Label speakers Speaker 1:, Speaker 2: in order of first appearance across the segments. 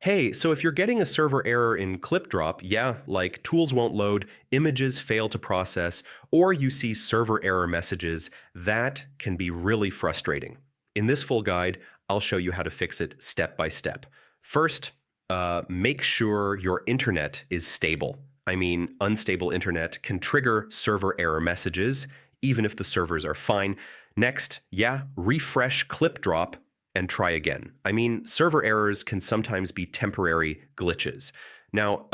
Speaker 1: Hey, so if you're getting a server error in Clipdrop, yeah, like tools won't load, images fail to process, or you see server error messages, that can be really frustrating. In this full guide, I'll show you how to fix it step by step. First, make sure your internet is stable. I mean, unstable internet can trigger server error messages, even if the servers are fine. Next, yeah, refresh Clipdrop and try again. I mean, server errors can sometimes be temporary glitches. Now,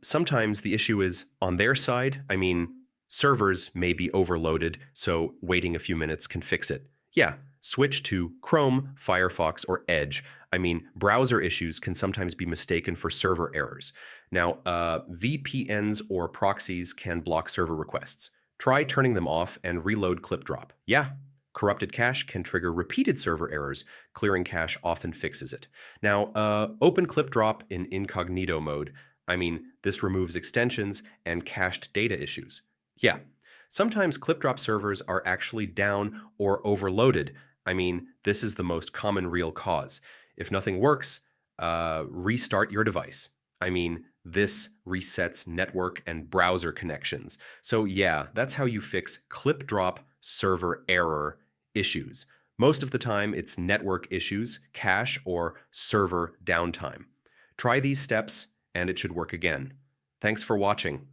Speaker 1: sometimes the issue is on their side. I mean, servers may be overloaded, so waiting a few minutes can fix it. Yeah, switch to Chrome, Firefox, or Edge. I mean, browser issues can sometimes be mistaken for server errors. Now, VPNs or proxies can block server requests. Try turning them off and reload Clipdrop. Yeah, corrupted cache can trigger repeated server errors. Clearing cache often fixes it. Now, open Clipdrop in incognito mode. I mean, this removes extensions and cached data issues. Yeah, sometimes Clipdrop servers are actually down or overloaded. I mean, this is the most common real cause. If nothing works, restart your device. I mean, this resets network and browser connections. So yeah, that's how you fix Clipdrop server error issues. Most of the time, it's network issues, cache, or server downtime. Try these steps, and it should work again. Thanks for watching.